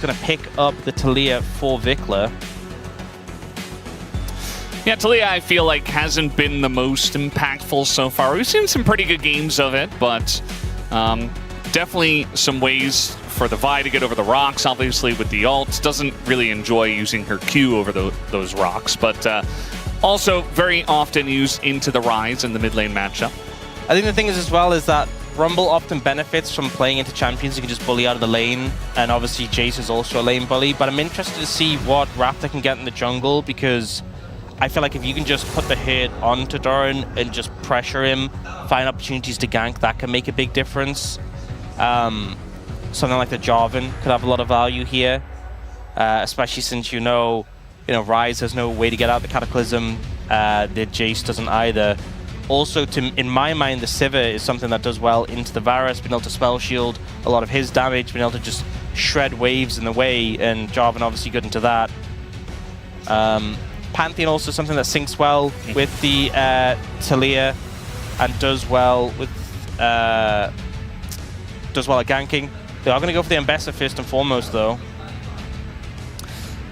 going to pick up the Taliyah for Vikla. Yeah, Taliyah, I feel like, hasn't been the most impactful so far. We've seen some pretty good games of it, but definitely some ways for the Vi to get over the rocks, obviously, with the ult. Doesn't really enjoy using her Q over those rocks, but also very often used into the Rise in the mid lane matchup. I think the thing is as well is that Rumble often benefits from playing into champions who can just bully out of the lane, and obviously Jace is also a lane bully, but I'm interested to see what Raptor can get in the jungle, because I feel like if you can just put the hit onto Doran and just pressure him, find opportunities to gank, that can make a big difference. Something like the Jarvan could have a lot of value here, especially since you know Rise has no way to get out the Cataclysm, the Jace doesn't either. Also, in my mind, the Sivir is something that does well into the Varus, being able to spell shield a lot of his damage, being able to just shred waves in the way, and Jarvan obviously good into that. Pantheon also something that syncs well with the Taliyah and does well with at ganking. They are going to go for the Ambessa first and foremost, though.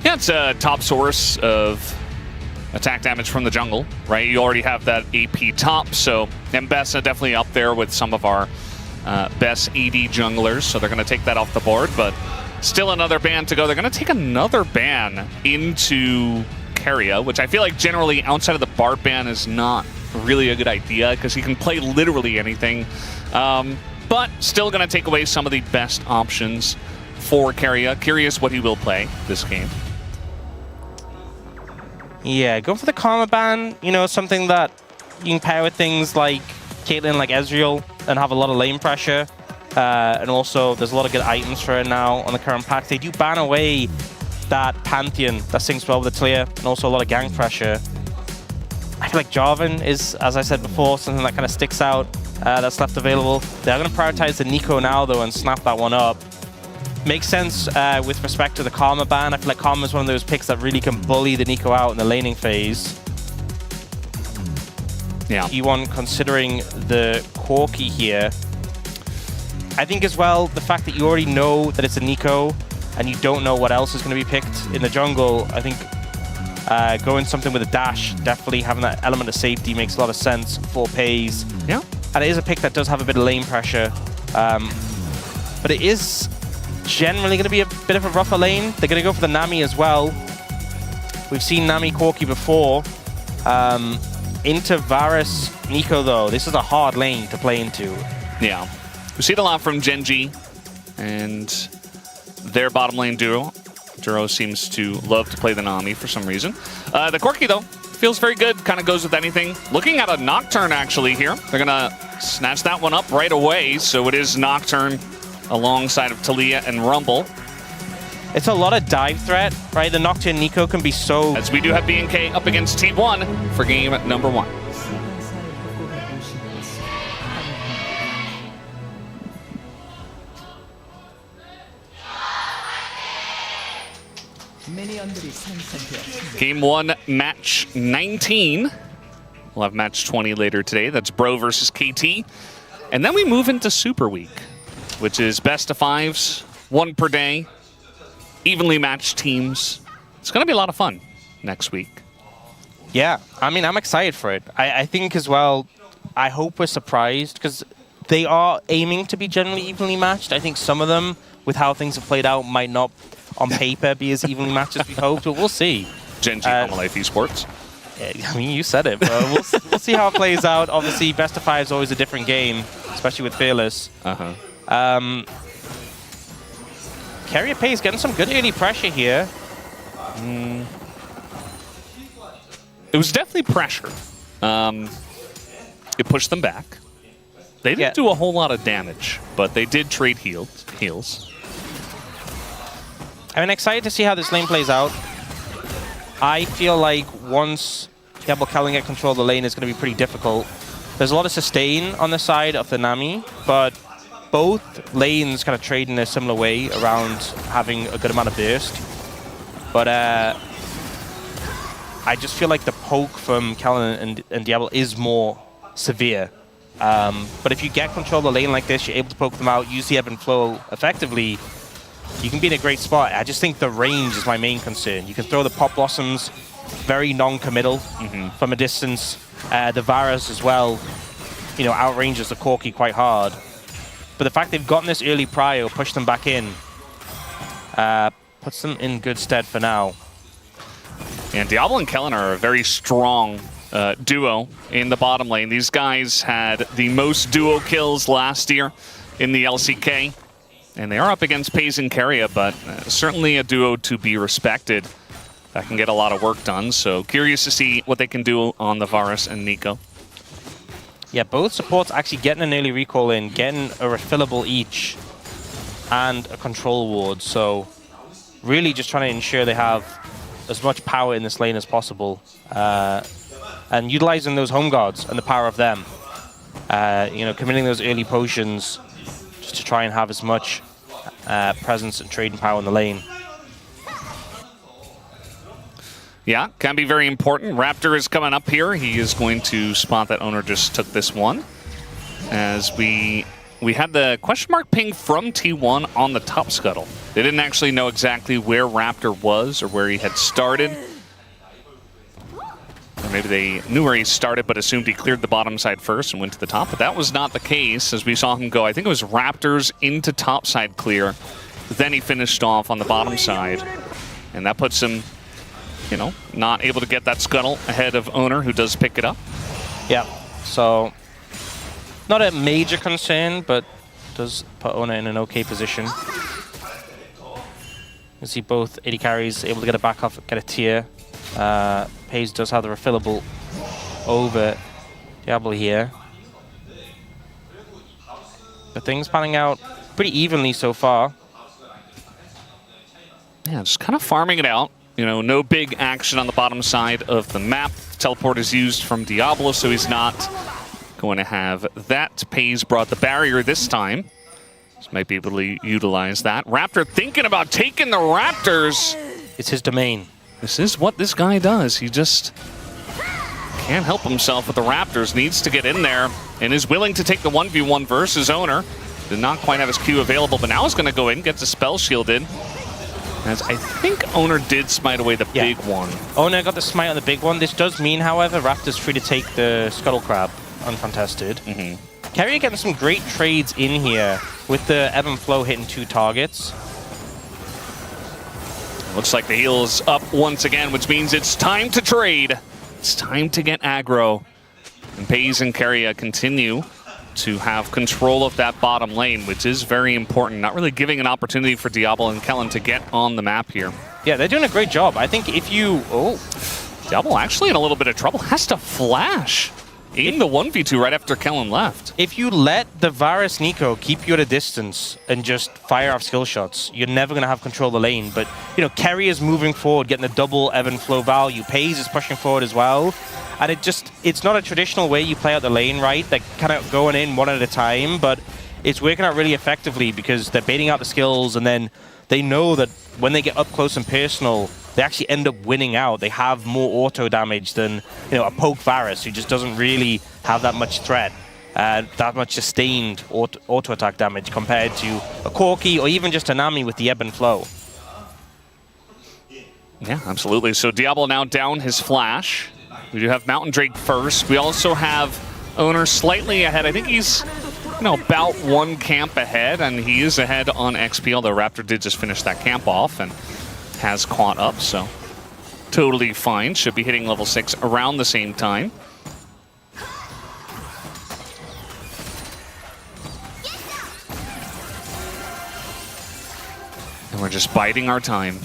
Yeah, it's a top source of attack damage from the jungle, right? You already have that AP top, so Ambessa definitely up there with some of our best AD junglers, so they're going to take that off the board, but still another ban to go. They're going to take another ban into Keria, which I feel like generally outside of the Bard ban is not really a good idea because he can play literally anything. But still going to take away some of the best options for Keria. Curious what he will play this game. Yeah, go for the Karma ban, something that you can pair with things like Caitlyn, like Ezreal, and have a lot of lane pressure. And also, there's a lot of good items for her now on the current pack. They do ban away that Pantheon that syncs well with the Taliyah, and also a lot of gank pressure. I feel like Jarvan is, as I said before, something that kind of sticks out that's left available. They're going to prioritize the Nico now, though, and snap that one up. Makes sense with respect to the Karma ban. I feel like Karma is one of those picks that really can bully the Nico out in the laning phase. Yeah. E1 considering the Corki here. I think as well, the fact that you already know that it's a Nico and you don't know what else is going to be picked in the jungle, I think going something with a dash, definitely having that element of safety makes a lot of sense for Pays. Yeah. And it is a pick that does have a bit of lane pressure, but it is generally going to be a bit of a rougher lane. They're going to go for the Nami as well. We've seen Nami Corki before. Into Varus Nico, though, this is a hard lane to play into. Yeah. We've seen a lot from Genji and their bottom lane duo. Duro seems to love to play the Nami for some reason. The Corki, though, feels very good. Kind of goes with anything. Looking at a Nocturne, actually, here. They're going to snatch that one up right away. So it is Nocturne alongside of Taliyah and Rumble. It's a lot of dive threat, right? The Nocturne Nico can be so... As we do have BNK up against T1 for game number 1. Game 1, match 19. We'll have match 20 later today. That's Bro versus KT. And then we move into Super Week, which is best of 5s, 1 per day, evenly matched teams. It's going to be a lot of fun next week. Yeah, I mean, I'm excited for it. I think as well, I hope we're surprised because they are aiming to be generally evenly matched. I think some of them, with how things have played out, might not on paper be as evenly matched as we hoped, but we'll see. Genji, Life Esports. Yeah, I mean, you said it, but we'll see how it plays out. Obviously, best of 5 is always a different game, especially with Fearless. Keria Pays getting some good early pressure here. It was definitely pressure. It pushed them back. They didn't do a whole lot of damage, but they did trade heals. I'm excited to see how this lane plays out. I feel like once Diablo can get control of the lane, it's going to be pretty difficult. There's a lot of sustain on the side of the Nami, but both lanes kind of trade in a similar way around having a good amount of burst. But I just feel like the poke from Callan and Diablo is more severe. But if you get control of the lane like this, you're able to poke them out, use the ebb and flow effectively. you can be in a great spot. I just think the range is my main concern. You can throw the Pop Blossoms very non-committal from a distance. The Varus as well, you know, outranges the Corki quite hard. But the fact they've gotten this early prio, pushed them back in, puts them in good stead for now. And Diablo and Kellen are a very strong duo in the bottom lane. These guys had the most duo kills last year in the LCK. And they are up against FaZe and Keria, but certainly a duo to be respected. That can get a lot of work done. So curious to see what they can do on the Varus and Nico. Yeah, both supports actually getting an early recall in, getting a refillable each, and a control ward. So really just trying to ensure they have as much power in this lane as possible. And utilizing those home guards and the power of them. You know, committing those early potions just to try and have as much presence and trading power in the lane. Yeah, can be very important. Raptor is coming up here. He is going to spot that Oner just took this one. As we had the question mark ping from T1 on the top scuttle. They didn't actually know exactly where Raptor was or where he had started. Or maybe they knew where he started but assumed he cleared the bottom side first and went to the top. But that was not the case as we saw him go. I think it was Raptors into top side clear. Then he finished off on the bottom side. And that puts him, you know, not able to get that scuttle ahead of Oner, who does pick it up. Yeah, so not a major concern, but does put Oner in an okay position. You see both AD carries able to get a back off, get a tier. FaZe does have the refillable over Diablo here. But things panning out pretty evenly so far. Yeah, just kind of farming it out. You know, no big action on the bottom side of the map. Teleport is used from Diablo, so he's not going to have that. FaZe brought the barrier this time. So might be able to utilize that. Raptor thinking about taking the Raptors. It's his domain. This is what this guy does. He just can't help himself with the Raptors. Needs to get in there and is willing to take the 1v1 versus Oner. Did not quite have his Q available, but now he's going to go in, gets a spell shielded. As I think Oner did smite away the big one. Oner got the smite on the big one. This does mean, however, Raptor's free to take the Scuttle Crab uncontested. Keria getting some great trades in here with the ebb and flow hitting 2 targets. Looks like the heal is up once again, which means it's time to trade. It's time to get aggro. And FaZe and Keria continue to have control of that bottom lane, which is very important. Not really giving an opportunity for Diablo and Kellen to get on the map here. Yeah, they're doing a great job. I think if you... Diablo actually in a little bit of trouble. Has to flash in the 1v2 right after Kellen left. If you let the Varus Nico keep you at a distance and just fire off skill shots, you're never going to have control of the lane. But, you know, Keria is moving forward, getting the double ebb and flow value. FaZe is pushing forward as well. And it's not a traditional way you play out the lane, right? They're kind of going in one at a time, but it's working out really effectively because they're baiting out the skills, and then they know that when they get up close and personal, they actually end up winning out. They have more auto damage than, you know, a poke Varus, who just doesn't really have that much threat, that much sustained auto attack damage compared to a Corki or even just a Nami with the ebb and flow. Yeah, absolutely. So Diablo now down his flash. We do have Mountain Drake first. We also have Oner slightly ahead. I think he's, you know, about 1 camp ahead, and he is ahead on XP, although Raptor did just finish that camp off and has caught up, so totally fine. Should be hitting level 6 around the same time. And we're just biding our time.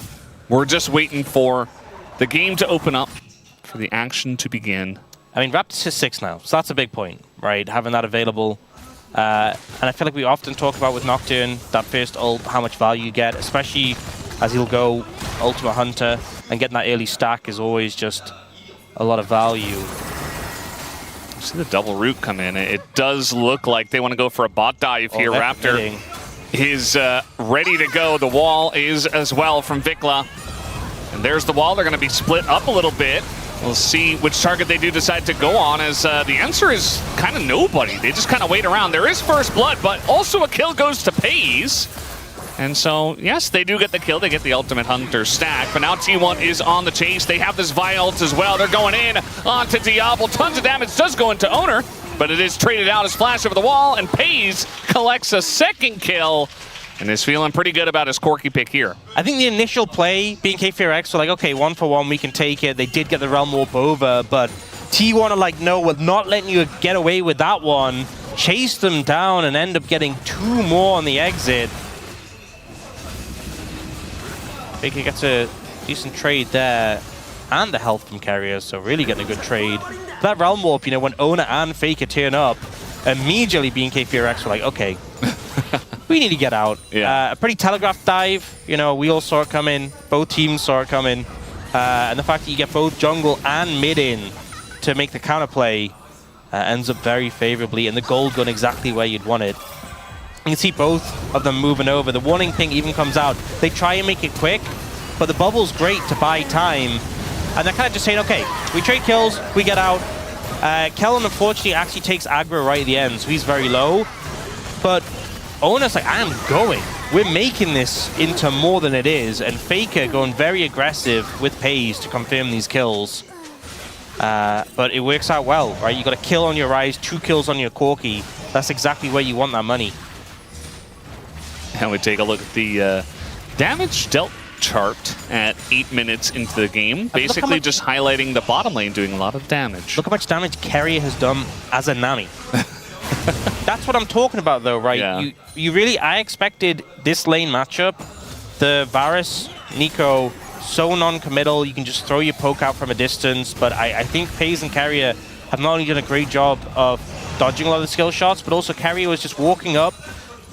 We're just waiting for the game to open up, for the action to begin. I mean, Raptor's his 6 now, so that's a big point, right? Having that available. And I feel like we often talk about with Nocturne, that first ult, how much value you get, especially as he'll go Ultimate Hunter, and getting that early stack is always just a lot of value. See the double root come in. It does look like they want to go for a bot dive here. Raptor is ready to go. The wall is as well from Vikla. And there's the wall. They're going to be split up a little bit. We'll see which target they do decide to go on, as the answer is kind of nobody. They just kind of wait around. There is first blood, but also a kill goes to FaZe. And so, yes, they do get the kill. They get the Ultimate Hunter stack. But now T1 is on the chase. They have this Vi ult as well. They're going in onto Diablo. Tons of damage does go into Oner, but it is traded out as Flash over the wall, and Pays collects a second kill and is feeling pretty good about his Corki pick here. I think the initial play, BNK FEARX were like, okay, 1-for-1, we can take it. They did get the Realm Warp over, but T1 are like, no, we're not letting you get away with that one. Chase them down and end up getting 2 more on the exit. Faker gets a decent trade there, and the health from Keria, so really getting a good trade. That Realm Warp, you know, when Oner and Faker turn up, immediately BNK FEARX were like, okay, we need to get out. Yeah. A pretty telegraphed dive, you know, we all saw it coming, both teams saw it coming, and the fact that you get both jungle and mid in to make the counterplay ends up very favorably, and the gold going exactly where you'd want it. You can see both of them moving over. The warning thing even comes out. They try and make it quick, but the bubble's great to buy time. And they're kind of just saying, okay, we trade kills, we get out. Kellen, unfortunately, actually takes aggro right at the end, so he's very low. But Oner's like, I am going. We're making this into more than it is. And Faker going very aggressive with Pays to confirm these kills. But it works out well, right? You got a kill on your Rise, 2 kills on your Corki. That's exactly where you want that money. And we take a look at the damage dealt chart at 8 minutes into the game. Basically just highlighting the bottom lane doing a lot of damage. Look how much damage Keria has done as a Nami. That's what I'm talking about though, right? Yeah. You really, I expected this lane matchup, the Varus, Nico, so non-committal, you can just throw your poke out from a distance, but I think Pays and Keria have not only done a great job of dodging a lot of the skill shots, but also Keria was just walking up,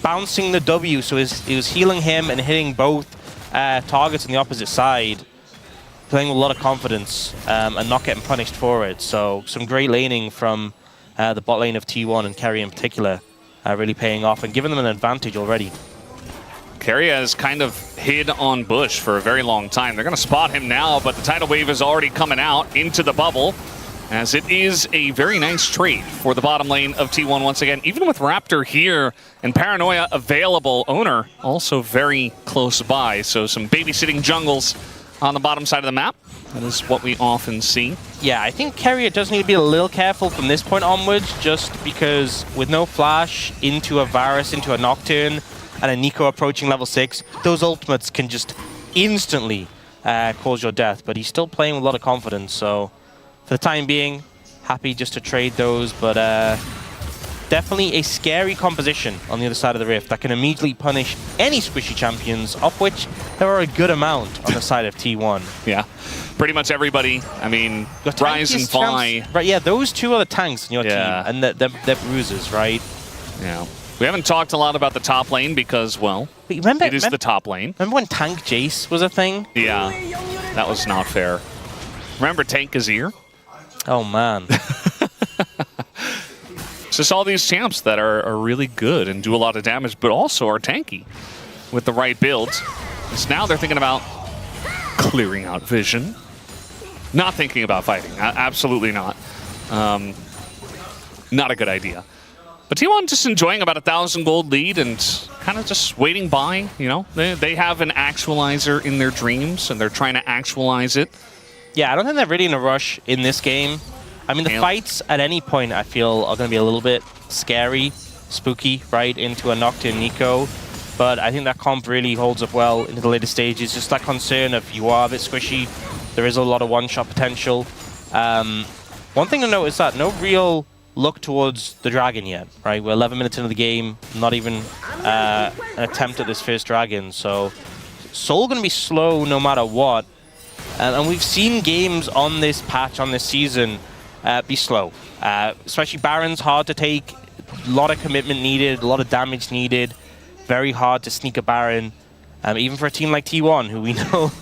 bouncing the W, so it was healing him and hitting both targets on the opposite side, playing with a lot of confidence and not getting punished for it. So some great laning from the bot lane of T1 and Keria in particular, really paying off and giving them an advantage already. Keria has kind of hid on Bush for a very long time. They're going to spot him now, but the tidal wave is already coming out into the bubble, as it is a very nice trade for the bottom lane of T1 once again. Even with Raptor here and Paranoia available, Oner also very close by. So some babysitting jungles on the bottom side of the map. That is what we often see. Yeah, I think Keria does need to be a little careful from this point onwards, just because with no flash into a Varus, into a Nocturne, and a Nico approaching level 6, those ultimates can just instantly cause your death. But he's still playing with a lot of confidence, so for the time being, happy just to trade those, but definitely a scary composition on the other side of the rift that can immediately punish any squishy champions, of which there are a good amount on the side of T1. Yeah, pretty much everybody. I mean, Rise and Vi. Right, yeah, those two are the tanks in your team, and they're bruisers, right? Yeah. We haven't talked a lot about the top lane because, well, it is the top lane. Remember when Tank Jace was a thing? Yeah, that was not fair. Remember Tank Azir? Oh, man. It's just all these champs that are really good and do a lot of damage, but also are tanky with the right builds. So now they're thinking about clearing out vision. Not thinking about fighting. Absolutely not. Not a good idea. But T1 just enjoying about 1,000 gold lead and kind of just waiting by, you know. They have an actualizer in their dreams, and they're trying to actualize it. Yeah, I don't think they're really in a rush in this game. I mean, the fights at any point, I feel, are going to be a little bit scary, spooky, right, into a Nocturne Nico. But I think that comp really holds up well into the later stages. Just that concern of you are a bit squishy. There is a lot of one-shot potential. One thing to note is that no real look towards the dragon yet, right? We're 11 minutes into the game, not even an attempt at this first dragon. So Soul going to be slow no matter what. And we've seen games on this patch, on this season, be slow. Especially Baron's hard to take, a lot of commitment needed, a lot of damage needed. Very hard to sneak a Baron, even for a team like T1, who we know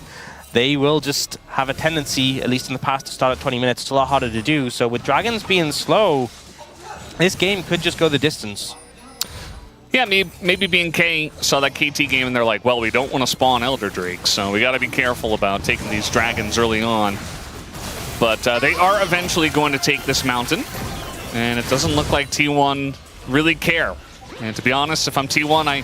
they will just have a tendency, at least in the past, to start at 20 minutes. It's a lot harder to do. So with dragons being slow, this game could just go the distance. Yeah, maybe BNK saw that KT game and they're like, well, we don't want to spawn Elder Drakes, so we got to be careful about taking these dragons early on. But they are eventually going to take this mountain, and it doesn't look like T1 really care. And to be honest, if I'm T1,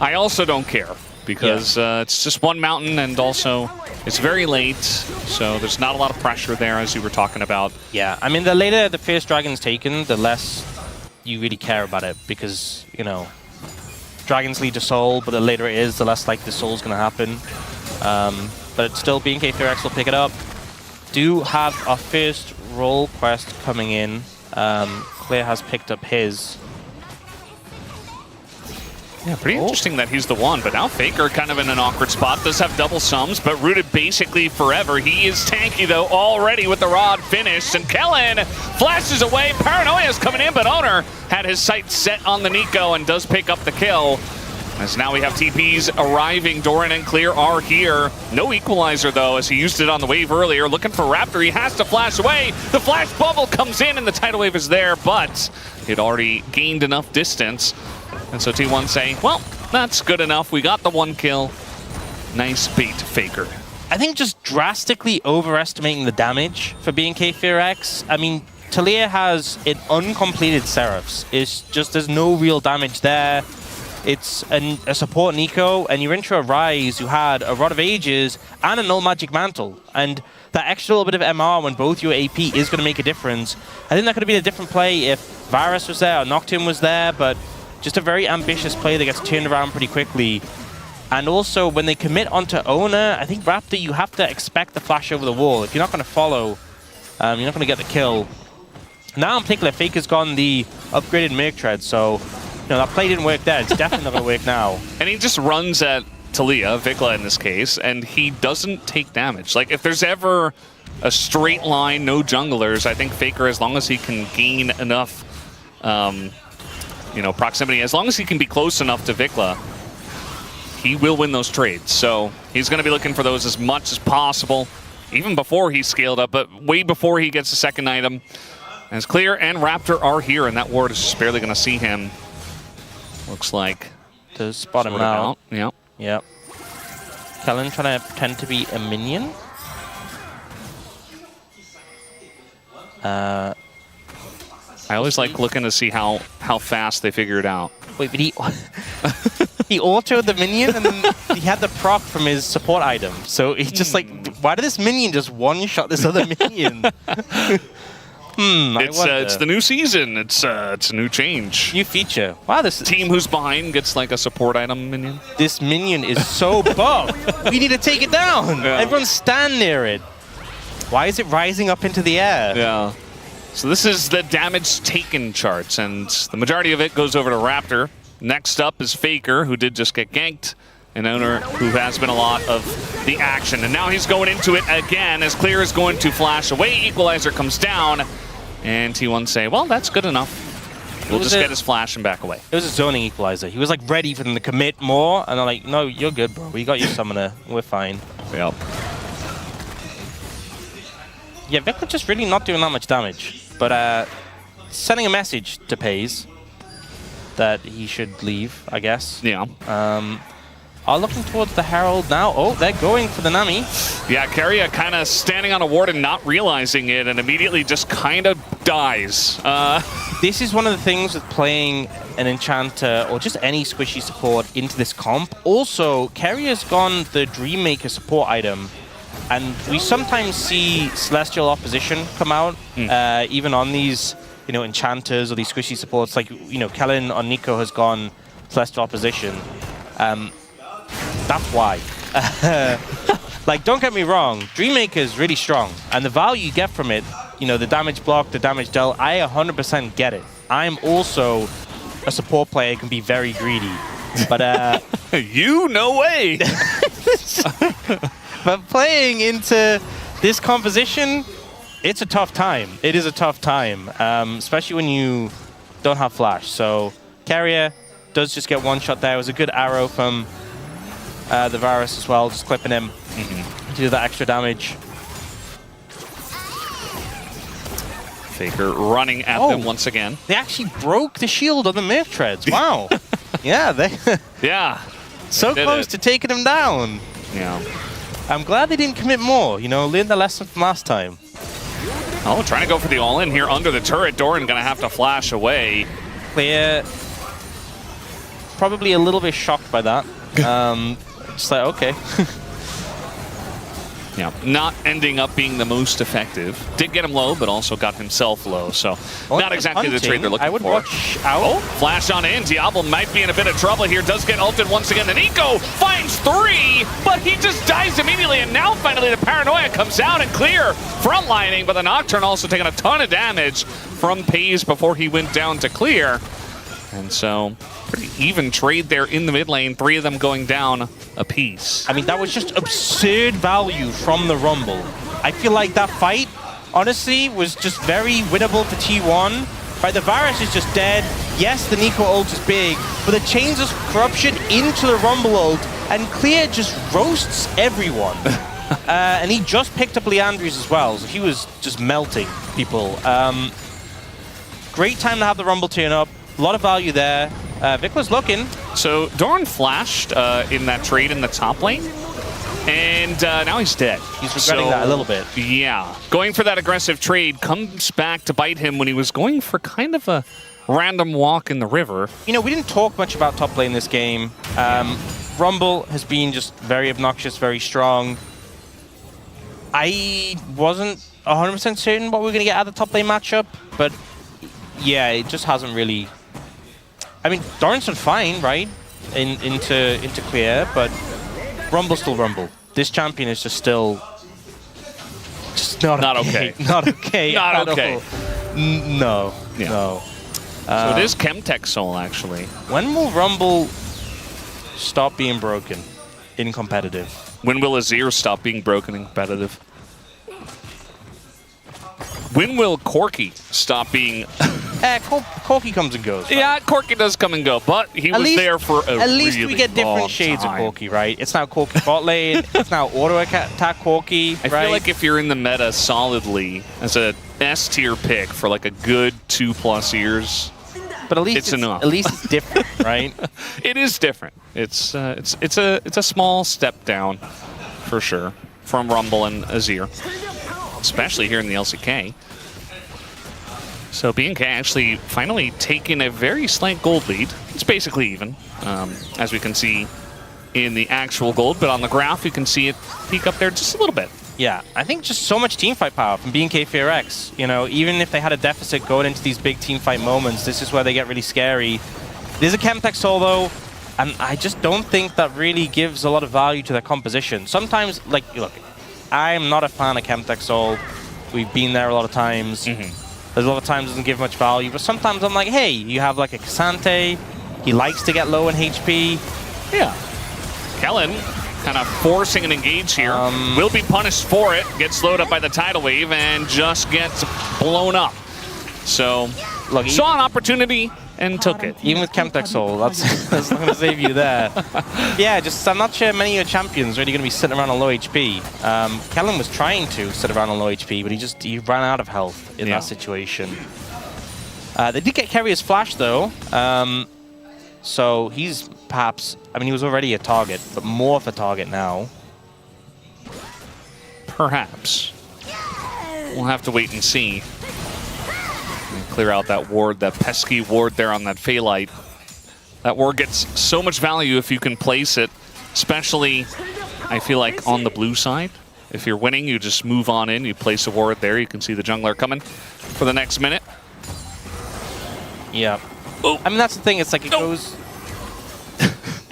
I also don't care. because it's just one mountain, and also it's very late, so there's not a lot of pressure there, as you were talking about. Yeah, I mean, the later the first dragon's taken, the less you really care about it, because, you know, dragons lead to soul, but the later it is, the less like the soul's going to happen. But still, BNK FEARX will pick it up. Do have our first role quest coming in. Clear has picked up his. Yeah, pretty interesting that he's the one, but now Faker kind of in an awkward spot. Does have double sums, but rooted basically forever. He is tanky, though, already with the rod finished, and Kellen flashes away. Paranoia's coming in, but Oner had his sights set on the Nico and does pick up the kill. As now we have TPs arriving. Doran and Clear are here. No equalizer, though, as he used it on the wave earlier. Looking for Raptor. He has to flash away. The flash bubble comes in, and the tidal wave is there, but it already gained enough distance. And so T1 say, well, that's good enough. We got the one kill. Nice bait, Faker. I think just drastically overestimating the damage for BNK FEARX. I mean, Talia has an uncompleted Seraphs. It's just, there's no real damage there. It's a support Nico, and you're into a Ryze who had a Rod of Ages and a Null Magic Mantle. And that extra little bit of MR when both your AP is going to make a difference. I think that could have been a different play if Varus was there or Nocturne was there, but just a very ambitious play that gets turned around pretty quickly. And also, when they commit onto Oner, I think Raptor, you have to expect the flash over the wall. If you're not going to follow, you're not going to get the kill. Now, in particular, Faker's gone the upgraded Merc Tread, so you know, that play didn't work there. It's definitely not going to work now. And he just runs at Talia, Vikla in this case, and he doesn't take damage. Like, if there's ever a straight line, no junglers, I think Faker, as long as he can gain enough you know, proximity, as long as he can be close enough to Vikla, he will win those trades. So he's going to be looking for those as much as possible, even before he's scaled up, but way before he gets the second item. As Clear and Raptor are here, and that ward is just barely going to see him. Looks like to spot him out. Yep. Yep. Kellen trying to pretend to be a minion. I always like looking to see how fast they figure it out. Wait, but he he autoed the minion, and then he had the proc from his support item. So he's just like, why did this minion just one-shot this other minion? It's the new season. It's a new change. New feature. Wow, this team who's behind gets like a support item minion. This minion is so bugged. We need to take it down. Yeah. Everyone stand near it. Why is it rising up into the air? Yeah. So this is the damage taken charts, and the majority of it goes over to Raptor. Next up is Faker, who did just get ganked, and Oner, who has been a lot of the action. And now he's going into it again, as Clear is going to flash away. Equalizer comes down, and T1 say, well, that's good enough. We'll just get his flash and back away. It was a zoning equalizer. He was like ready for them to commit more, and they're like, no, you're good, bro. We got your summoner. We're fine. Yep. Yeah, Vikla just really not doing that much damage, but sending a message to Pays that he should leave, I guess. Yeah. Are looking towards the Herald now. Oh, they're going for the Nami. Yeah, Keria kind of standing on a ward and not realizing it, and immediately just kind of dies. This is one of the things with playing an Enchanter or just any squishy support into this comp. Also, Keria's gone the Dreammaker support item. And we sometimes see Celestial opposition come out, even on these, you know, Enchanters or these squishy supports. Like, you know, Kellen on Nico has gone Celestial opposition. That's why. Like, don't get me wrong, Dreammaker is really strong. And the value you get from it, you know, the damage block, the damage dealt, I 100% get it. I'm also a support player, can be very greedy. But, you, no way! But playing into this composition, it's a tough time. It is a tough time, especially when you don't have flash. So Keria does just get one shot there. It was a good arrow from the Varus as well, just clipping him to do that extra damage. Faker running at them once again. They actually broke the shield on the Merc Treads. Wow. Yeah, they so close to taking him down. Yeah. I'm glad they didn't commit more, you know, learn the lesson from last time. Oh, trying to go for the all-in here under the turret. Doran gonna have to flash away. Clear, probably a little bit shocked by that. Just like, okay. Yeah, not ending up being the most effective. Did get him low, but also got himself low. So not exactly the trade they're looking for. I would watch out. Oh, flash on in. Diablo might be in a bit of trouble here. Does get ulted once again. The Nico finds 3, but he just dies immediately. And now finally the Paranoia comes out and clear. Frontlining, but the Nocturne also taking a ton of damage from Pays before he went down to clear. And so pretty even trade there in the mid lane. 3 of them going down a piece. I mean, that was just absurd value from the Rumble. I feel like that fight, honestly, was just very winnable for T1. Right, the Varus is just dead. Yes, the Nico ult is big, but the Chains of Corruption into the Rumble ult, and Clear just roasts everyone. And he just picked up Leandri's as well, so he was just melting people. Great time to have the Rumble turn up. A lot of value there. Vic was looking. So Doran flashed in that trade in the top lane, and now he's dead. He's regretting that a little bit. Yeah. Going for that aggressive trade comes back to bite him when he was going for kind of a random walk in the river. You know, we didn't talk much about top lane this game. Rumble has been just very obnoxious, very strong. I wasn't 100% certain what we were going to get out of the top lane matchup, but yeah, it just hasn't really... I mean, Doran's done fine, right, into Clear, but Rumble's still Rumble. This champion is just still... just not okay. Not okay. Not okay. No. Yeah. No. So it is Chemtech Soul, actually. When will Rumble stop being broken in competitive? When will Azir stop being broken in competitive? When will Corki stop being... Corki comes and goes. Right? Yeah, Corki does come and go, but he was there for a At least really we get different shades time. of Corki, right? It's now Corki bot lane. It's now auto attack Corki, I feel like if you're in the meta solidly as a S tier pick for like a good 2+ years, but at least it's enough. At least it's different, right? It is different. It's a small step down for sure from Rumble and Azir, especially here in the LCK. So BNK actually finally taking a very slight gold lead. It's basically even, as we can see in the actual gold, but on the graph you can see it peak up there just a little bit. Yeah, I think just so much teamfight power from BNK FEARX. You know, even if they had a deficit going into these big teamfight moments, this is where they get really scary. There's a Chemtech Soul though, and I just don't think that really gives a lot of value to their composition. Sometimes, like, look, I'm not a fan of Chemtech Soul. We've been there a lot of times. There's a lot of times it doesn't give much value, but sometimes I'm like, hey, you have like a Cassante, he likes to get low in HP. Yeah. Kellen kind of forcing an engage here. Will be punished for it, gets slowed up by the tidal wave, and just gets blown up. So, look, saw an opportunity and took it. Even with Chemtech Soul, that's not going to save you there. Yeah, just I'm not sure many of your champions are really going to be sitting around on low HP. Kellen was trying to sit around on low HP, but he ran out of health in that situation. They did get Keria's flash though, so he's perhaps, I mean, he was already a target, but more of a target now. Perhaps. We'll have to wait and see. Clear out that ward, that pesky ward there on that Phalite. That ward gets so much value if you can place it, especially, I feel like, on the blue side. If you're winning, you just move on in, you place a ward there, you can see the jungler coming for the next minute. Yeah. Oh. I mean, that's the thing, it's like it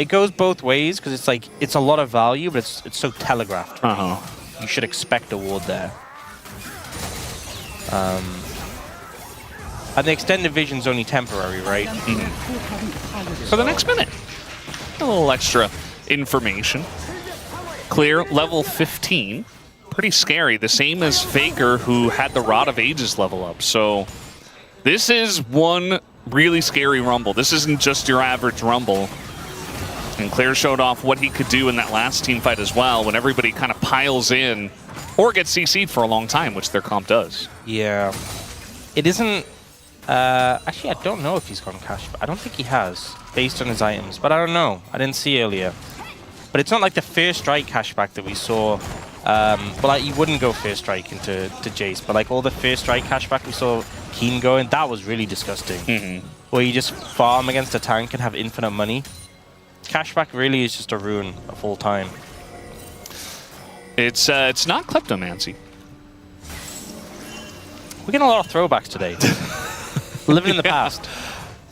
goes both ways, because it's like, it's a lot of value, but it's so telegraphed. You should expect a ward there. And the extended vision's only temporary, right? For the next minute. A little extra information. Clear, level 15. Pretty scary. The same as Faker, who had the Rod of Ages level up. So this is one really scary Rumble. This isn't just your average Rumble. And Clear showed off what he could do in that last team fight as well, when everybody kind of piles in or gets CC'd for a long time, which their comp does. Yeah. It isn't... actually, I don't know if he's gone cash. I don't think he has, based on his items. But I don't know. I didn't see earlier. But it's not like the first strike cashback that we saw. But like, you wouldn't go first strike into Jace. But like all the first strike cashback we saw Keen going, that was really disgusting. Where you just farm against a tank and have infinite money. Cashback really is just a rune of all time. It's not kleptomancy. We're getting a lot of throwbacks today. Living in the past.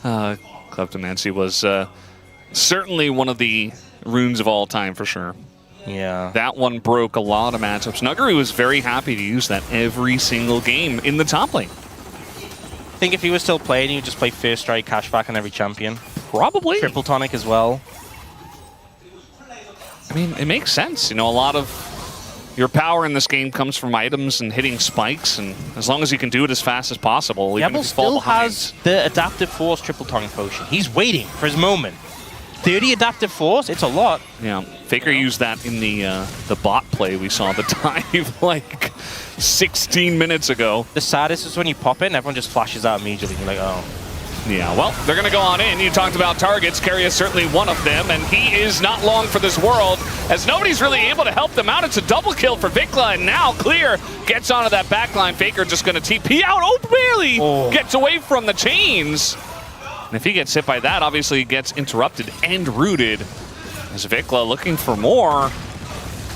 Kleptomancy was certainly one of the runes of all time for sure. Yeah. That one broke a lot of matchups. Nuggery was very happy to use that every single game in the top lane. I think if he was still playing, he'd just play First Strike, Cashback on every champion. Probably. Triple Tonic as well. I mean, it makes sense. You know, a lot of your power in this game comes from items and hitting spikes, and as long as you can do it as fast as possible, even if you fall still behind. has the Adaptive Force Triple Tonic potion. He's waiting for his moment. 30 Adaptive Force, it's a lot. Yeah, Faker used that in the bot play we saw the dive like 16 minutes ago. The saddest is when you pop in, everyone just flashes out immediately. You're like, oh. Yeah, well, they're going to go on in. You talked about targets. Keria is certainly one of them, and he is not long for this world, as nobody's really able to help them out. It's a double kill for Vikla, and now Clear gets onto that backline. Faker just going to TP out. Oh, barely gets away from the chains. And if he gets hit by that, obviously he gets interrupted and rooted. As Vikla looking for more,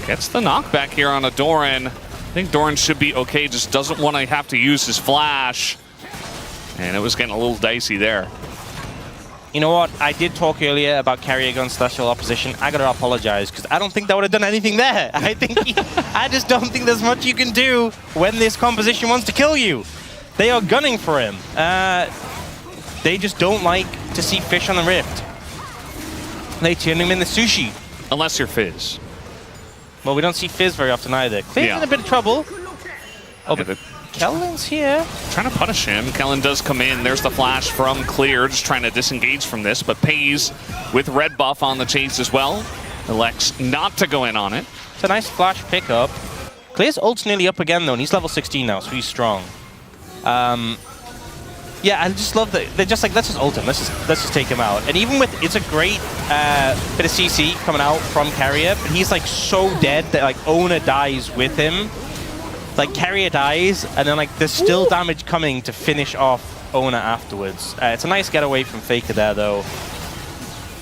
gets the knockback here on a Doran. I think Doran should be okay, just doesn't want to have to use his flash. And it was getting a little dicey there. You know what? I did talk earlier about Keria going special opposition. I gotta apologize, because I don't think that would have done anything there. I just don't think there's much you can do when this composition wants to kill you. They are gunning for him. They just don't like to see fish on the rift. They turn him in the sushi. Unless you're Fizz. Well, we don't see Fizz very often either. Clear's in a bit of trouble. Oh, but Kellen's here. Trying to punish him. Kellen does come in. There's the flash from Clear, just trying to disengage from this, but pays with red buff on the chase as well. Elects not to go in on it. It's a nice flash pickup. Clear's ult's nearly up again though, and he's level 16 now, so he's strong. Yeah, I just love that they're just like, let's just ult him, let's just take him out. And even with, it's a great bit of CC coming out from Keria, but he's like so dead that like Oner dies with him. Like Keria dies, and then like there's still damage coming to finish off Oner afterwards. It's a nice getaway from Faker there though.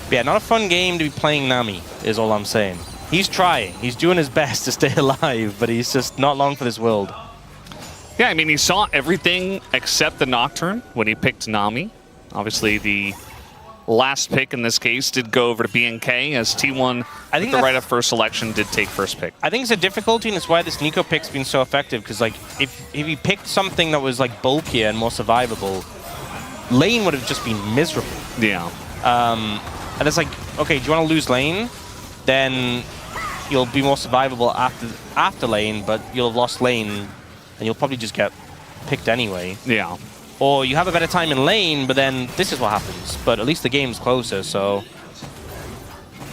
But yeah, not a fun game to be playing Nami, is all I'm saying. He's trying, he's doing his best to stay alive, but he's just not long for this world. Yeah, I mean, he saw everything except the Nocturne when he picked Nami. Obviously, the last pick in this case did go over to BNK, as T1, I think the right of first selection, did take first pick. I think it's a difficulty, and it's why this Nico pick's been so effective, because like, if he picked something that was like bulkier and more survivable, lane would have just been miserable. Yeah. And it's like, okay, do you want to lose lane? Then you'll be more survivable after lane, but you'll have lost lane, and you'll probably just get picked anyway. Yeah. Or you have a better time in lane, but then this is what happens. But at least the game's closer, so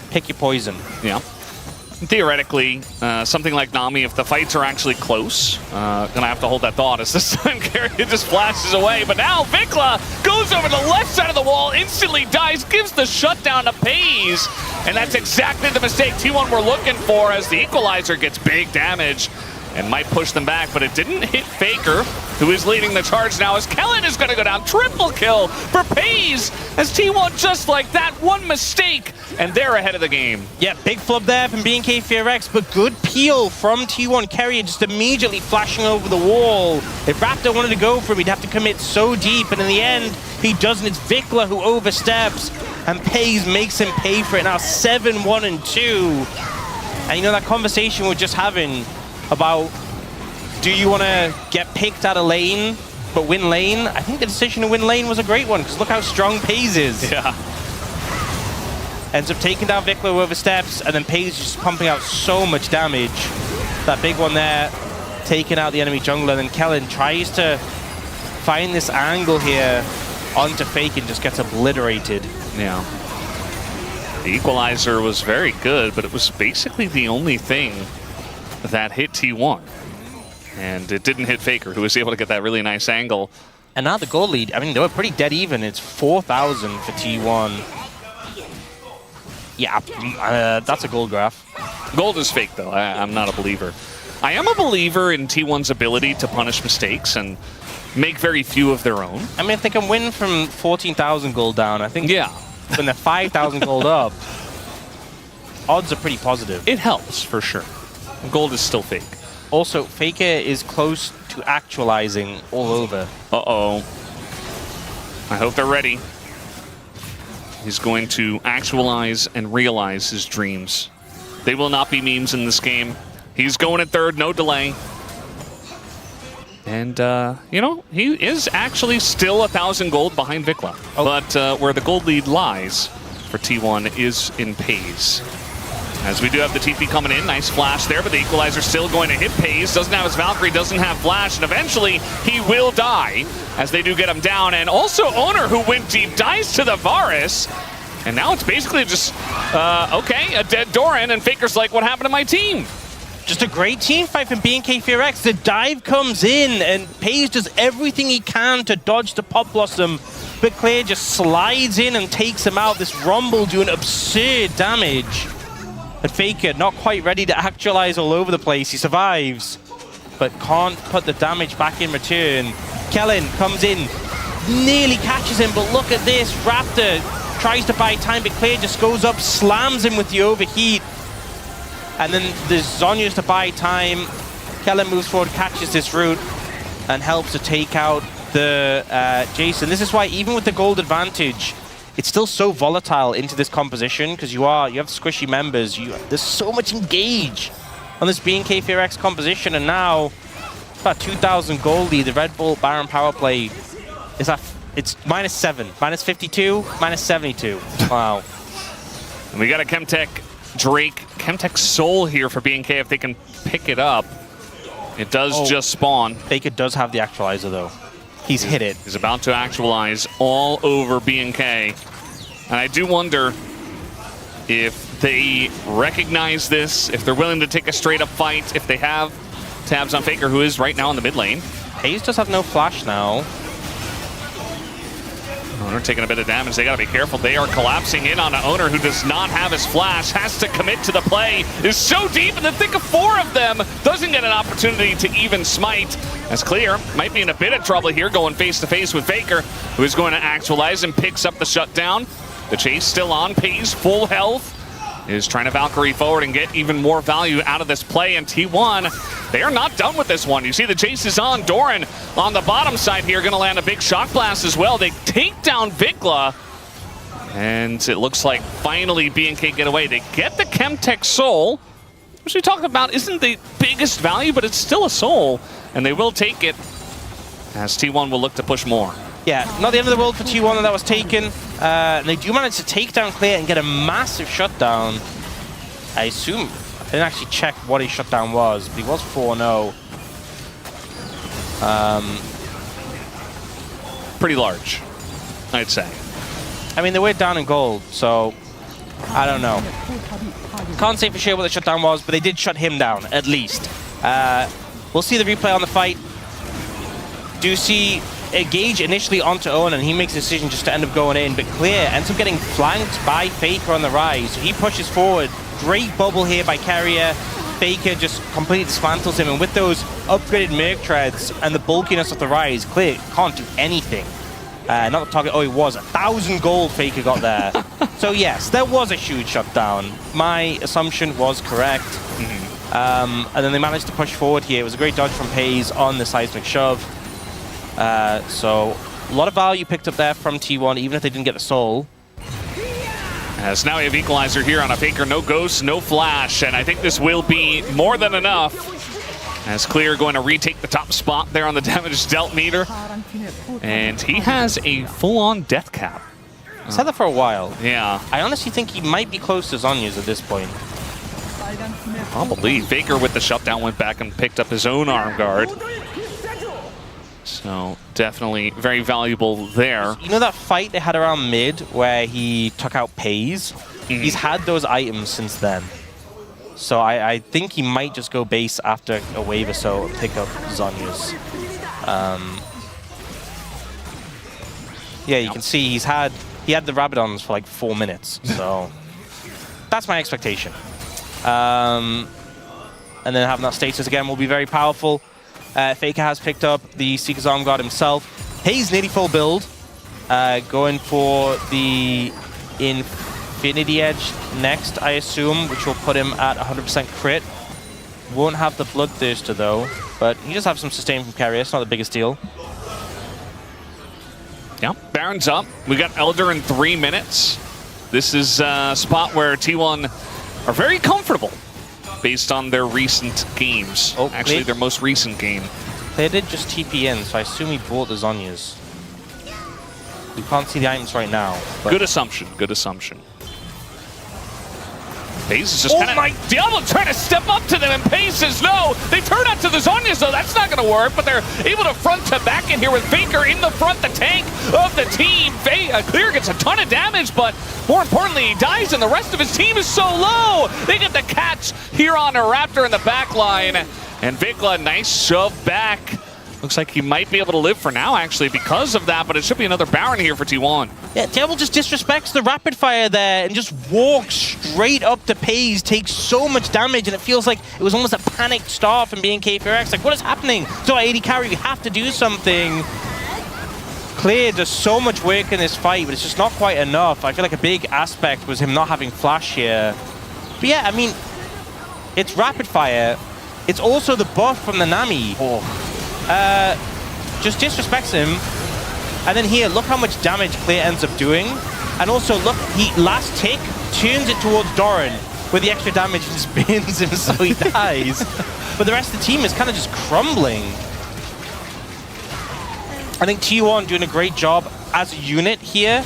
pick your poison. Yeah. Theoretically, something like Nami, if the fights are actually close, gonna have to hold that thought, as this time Keria just flashes away. But now Vikla goes over the left side of the wall, instantly dies, gives the shutdown to Pays, and that's exactly the mistake T1 were looking for, as the equalizer gets big damage and might push them back, but it didn't hit Faker, who is leading the charge now, as Kellen is going to go down. Triple kill for Pays, as T1 just like that, one mistake, and they're ahead of the game. Yeah, big flub there from BNK FEARX, but good peel from T1. Keria just immediately flashing over the wall. If Raptor wanted to go for him, he'd have to commit so deep, and in the end, he doesn't. It's Vikla who oversteps, and Pays makes him pay for it. Now 7-1 and 2. And you know, that conversation we're just having about, do you want to get picked out of lane but win lane? I think the decision to win lane was a great one, because look how strong Pays is. Yeah. Ends up taking down Vikla who oversteps, and then Pays just pumping out so much damage. That big one there, taking out the enemy jungler, and then Kellen tries to find this angle here onto Fake and just gets obliterated. Yeah. The equalizer was very good, but it was basically the only thing that hit T1. And it didn't hit Faker, who was able to get that really nice angle. And now the goal lead, I mean, they were pretty dead even. It's 4,000 for T1. Yeah, that's a gold graph. Gold is fake, though. I'm not a believer. I am a believer in T1's ability to punish mistakes and make very few of their own. I mean, if they can win from 14,000 gold down, I think yeah. when they're 5,000 gold up, odds are pretty positive. It helps, for sure. Gold is still fake. Also, Faker is close to actualizing all over. Uh-oh. I hope they're ready. He's going to actualize and realize his dreams. They will not be memes in this game. He's going at third, no delay. And, you know, he is actually still 1,000 gold behind Vikla. Oh. But where the gold lead lies for T1 is in Pays. As we do have the TP coming in, nice flash there, but the equalizer still going to hit Pays. Doesn't have his Valkyrie, doesn't have flash, and eventually he will die as they do get him down. And also Oner, who went deep, dies to the Varus. And now it's basically just, okay, a dead Doran, and Faker's like, what happened to my team? Just a great team fight from BNK FEARX. The dive comes in, and Pays does everything he can to dodge the Pop Blossom, but Keria just slides in and takes him out. This Rumble doing absurd damage. And Faker not quite ready to actualize all over the place. He survives, but can't put the damage back in return. Kellen comes in, nearly catches him, but look at this. Raptor tries to buy time, but Keria just goes up, slams him with the overheat. And then there's Zhonya's to buy time. Kellen moves forward, catches this route, and helps to take out the Jason. This is why even with the gold advantage, it's still so volatile into this composition, because you have squishy members. There's so much engage on this BNK FEARX composition, and now about 2,000 gold lead. The Red Bull Baron power play is at it's -7, -52, -72. Wow. And we got a Chemtech Drake, Chemtech Soul here for BNK if they can pick it up. It does just spawn. Faker does have the actualizer though. He's hit it. He's about to actualize all over BNK. And I do wonder if they recognize this, if they're willing to take a straight up fight, if they have tabs on Faker, who is right now in the mid lane. Hayes does have no flash now. Oner taking a bit of damage. They got to be careful. They are collapsing in on an Oner who does not have his flash, has to commit to the play, is so deep in the thick of 4 of them, doesn't get an opportunity to even smite. As Clear might be in a bit of trouble here, going face to face with Faker, who is going to actualize and picks up the shutdown. The chase still on. Pays full health. Is trying to Valkyrie forward and get even more value out of this play. And T1, they are not done with this one. You see the chase is on. Doran on the bottom side here, going to land a big shock blast as well. They take down Vikla. And it looks like finally BNK get away. They get the Chemtech Soul, which we talked about isn't the biggest value, but it's still a soul. And they will take it as T1 will look to push more. Yeah, not the end of the world for T1 that was taken. They do manage to take down Keria and get a massive shutdown. I assume, I didn't actually check what his shutdown was, but he was 4-0. Pretty large, I'd say. I mean, they were down in gold, so I don't know. Can't say for sure what the shutdown was, but they did shut him down, at least. We'll see the replay on the fight. Do see a gauge initially onto Owen, and he makes a decision just to end up going in, but Keria ends up getting flanked by Faker on the rise. So he pushes forward. Great bubble here by Keria. Faker just completely dismantles him, and with those upgraded Merc treads and the bulkiness of the rise, Keria can't do anything. Not the target. Oh, he was 1,000 gold Faker got there. So yes, there was a huge shutdown. My assumption was correct. And then they managed to push forward here. It was a great dodge from Pays on the seismic shove. So a lot of value picked up there from T1, even if they didn't get the soul. As now we have equalizer here on a Faker, no ghost, no flash, and I think this will be more than enough. As Clear going to retake the top spot there on the damage dealt meter. And he has a full-on death cap. I've said that for a while. Yeah. I honestly think he might be close to Zhonya's at this point. Probably. Faker with the shutdown went back and picked up his own arm guard. So definitely very valuable there. You know that fight they had around mid where he took out Pays? He's had those items since then. So I think he might just go base after a wave or so and pick up Zhonya's. Yeah, you can see he had the Rabadons for like 4 minutes. So that's my expectation. And then having that status again will be very powerful. Faker has picked up the Seeker's Arm Guard himself. Hayes nearly full build. Going for the Infinity Edge next, I assume, which will put him at 100% crit. Won't have the Bloodthirster though, but he does have some sustain from Keria. It's not the biggest deal. Yeah, Baron's up. We got Elder in 3 minutes. This is a spot where T1 are very comfortable based on their recent games. Oh, actually, their most recent game. They did just TP in, so I assume he bought the Zhonya's. We can't see the items right now. But Good assumption, good assumption. Pace is just kind of... Diablo trying to step up to them, and Pace says no. They turn out to the Zhonya's, though. That's not going to work, but they're able to front to back in here with Faker in the front, the tank of the team. Clear gets a ton of damage, but more importantly, he dies, and the rest of his team is so low. They get the catch here on a Raptor in the back line. And Vikla, nice shove back. Looks like he might be able to live for now, actually, because of that, but it should be another Baron here for T1. Yeah, Diablo just disrespects the rapid fire there and just walks straight up to Paze, takes so much damage, and it feels like it was almost a panicked start from BNK FEARX. Like, what is happening? So AD carry, we have to do something. Clear does so much work in this fight, but it's just not quite enough. I feel like a big aspect was him not having flash here. But yeah, I mean, it's rapid fire. It's also the buff from the Nami. Just disrespects him. And then here, look how much damage Clear ends up doing. And also, look, he last tick turns it towards Doran with the extra damage and just bins him so he dies. But the rest of the team is kind of just crumbling. I think T1 doing a great job as a unit here.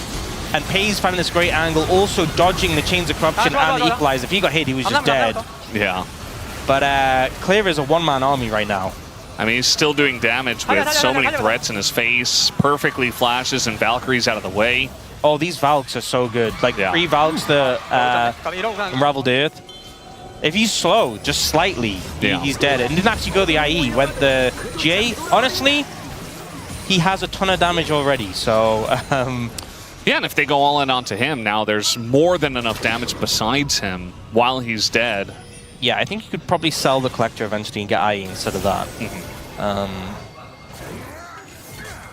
And Paze finding this great angle, also dodging the Chains of Corruption and the Equalizer. If he got hit, he was just dead. Yeah. But Clear is a one-man army right now. I mean, he's still doing damage with so many threats in his face. Perfectly flashes and Valkyrie's out of the way. Oh, these Valks are so good. Like, yeah. 3 Valks, the Unraveled Earth. If he's slow, just slightly, he's dead. And didn't actually go the IE, went the GA. Honestly, he has a ton of damage already, so... yeah, and if they go all in onto him, now there's more than enough damage besides him while he's dead. Yeah, I think you could probably sell the Collector eventually and get IE instead of that.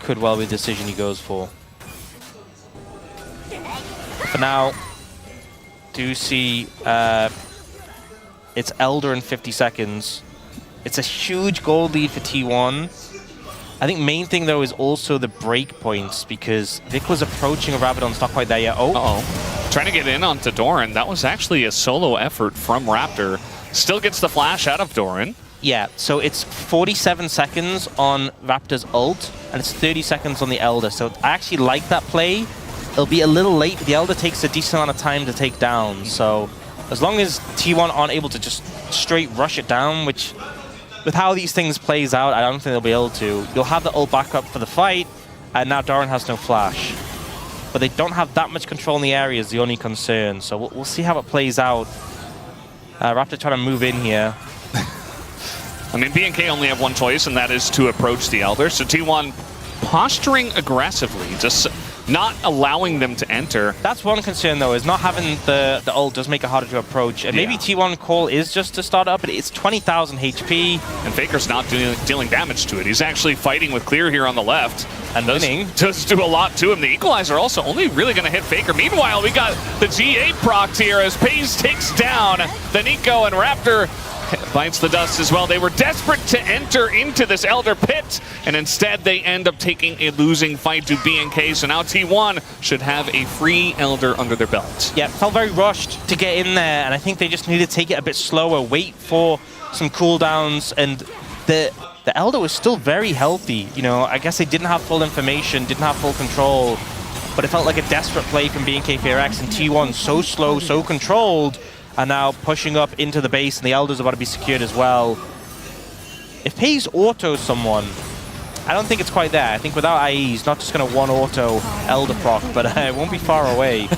Could well be the decision he goes for. For now, do see it's Elder in 50 seconds. It's a huge gold lead for T1. I think main thing, though, is also the break points, because Vic was approaching a Rabadon's not quite there yet. Trying to get in onto Doran. That was actually a solo effort from Raptor. Still gets the flash out of Doran. Yeah, so it's 47 seconds on Raptor's ult, and it's 30 seconds on the Elder. So I actually like that play. It'll be a little late, but the Elder takes a decent amount of time to take down. So as long as T1 aren't able to just straight rush it down, which with how these things plays out, I don't think they'll be able to. You'll have the ult back up for the fight, and now Doran has no flash. But they don't have that much control in the area is the only concern. So we'll see how it plays out. Raptor trying to move in here. I mean, BNK only have one choice, and that is to approach the Elder. So T1 posturing aggressively, just not allowing them to enter. That's one concern, though, is not having the ult does make it harder to approach. And maybe T1 call is just to start up, but it's 20,000 HP. And Faker's not dealing damage to it. He's actually fighting with Clear here on the left. And does do a lot to him. The Equalizer also only really going to hit Faker. Meanwhile, we got the G8 proc here as Paze takes down the Nico, and Raptor bites the dust as well. They were desperate to enter into this Elder pit, and instead they end up taking a losing fight to BNK. So now T1 should have a free Elder under their belt. Yeah, felt very rushed to get in there, and I think they just need to take it a bit slower, wait for some cooldowns, and the Elder was still very healthy. You know, I guess they didn't have full information, didn't have full control, but it felt like a desperate play from BNK FEARX, and T1 so slow, so controlled, are now pushing up into the base, and the Elder's about to be secured as well. If Paze autos someone, I don't think it's quite there. I think without IE, he's not just going to one-auto Elder proc, but it won't be far away.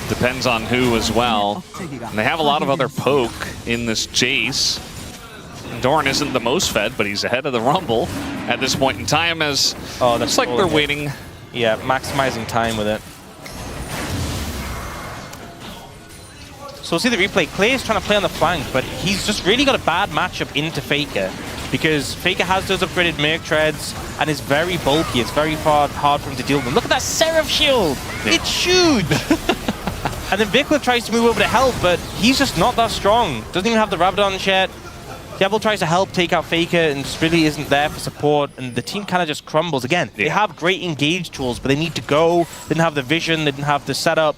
Depends on who as well. And they have a lot of other poke in this Jace. Doran isn't the most fed, but he's ahead of the Rumble at this point in time, as looks like they're waiting. Yeah, maximizing time with it. So we'll see the replay. Clay's trying to play on the flank, but he's just really got a bad matchup into Faker. because Faker has those upgraded Merc Treads and is very bulky. It's very hard for him to deal with. Look at that Seraph shield! Yeah. It's huge! And then Vikla tries to move over to help, but he's just not that strong. Doesn't even have the Rabadon yet. Diablo tries to help take out Faker and just really isn't there for support, and the team kind of just crumbles. Again, they have great engage tools, but they need to go. They didn't have the vision, they didn't have the setup.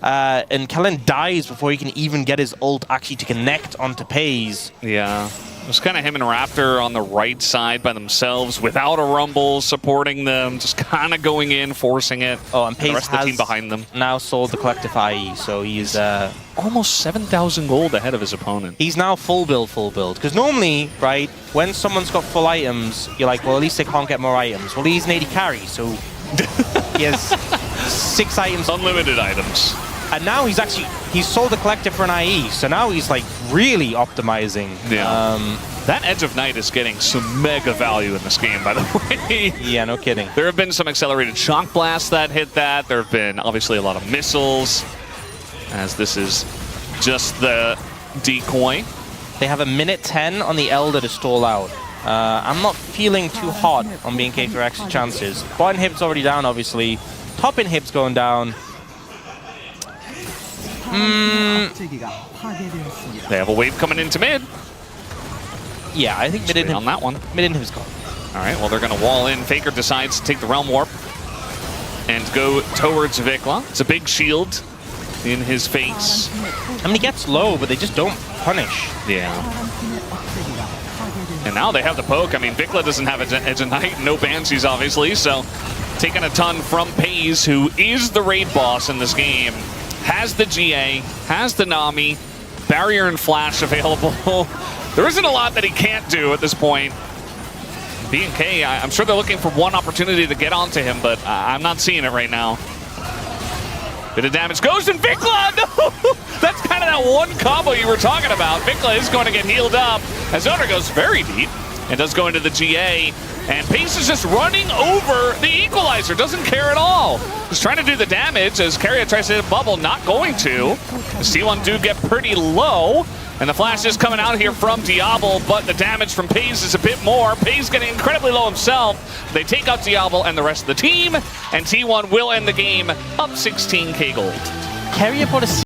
And Kellen dies before he can even get his ult actually to connect onto Pays. Yeah. It was kind of him and Raptor on the right side by themselves without a Rumble supporting them, just kind of going in, forcing it. Oh, and Pays the rest of the team behind them. Now sold the collective IE, so he's almost 7,000 gold ahead of his opponent. He's now full build. Because normally, right, when someone's got full items, you're like, well, at least they can't get more items. Well, he's an AD carry, so he has 6 items. Unlimited items. And now he's sold the collective for an IE, so now he's like really optimizing. Yeah. That Edge of Night is getting some mega value in this game, by the way. Yeah, no kidding. There have been some accelerated shock blasts that hit that. There have been obviously a lot of missiles, as this is just the decoy. They have a minute 10 on the Elder to stall out. I'm not feeling too hot on BNK FEARX's chances. Bot inhib's already down, obviously. Top inhib's going down. They have a wave coming into mid. Yeah, I think mid inhib on that one. Mid inhib's gone. All right, well, they're going to wall in. Faker decides to take the Realm Warp and go towards Vikla. It's a big shield in his face. I mean, he gets low, but they just don't punish. Yeah. And now they have the poke. I mean, Vikla doesn't have Edge of Night, no Banshees, obviously, so taking a ton from Pays, who is the raid boss in this game. Has the GA, has the Nami, Barrier and Flash available. There isn't a lot that he can't do at this point. BNK, I'm sure they're looking for one opportunity to get onto him, but I'm not seeing it right now. Bit of damage goes, and Vikla! No! That's kind of that one combo you were talking about. Vikla is going to get healed up as Oner goes very deep and does go into the GA. And Pace is just running over the equalizer, doesn't care at all. He's trying to do the damage as Keria tries to hit a bubble, not going to. The C1 do get pretty low, and the flash is coming out here from Diablo, but the damage from Pace is a bit more. Pace getting incredibly low himself. They take out Diablo and the rest of the team, and T1 will end the game up 16k gold. Keria bought a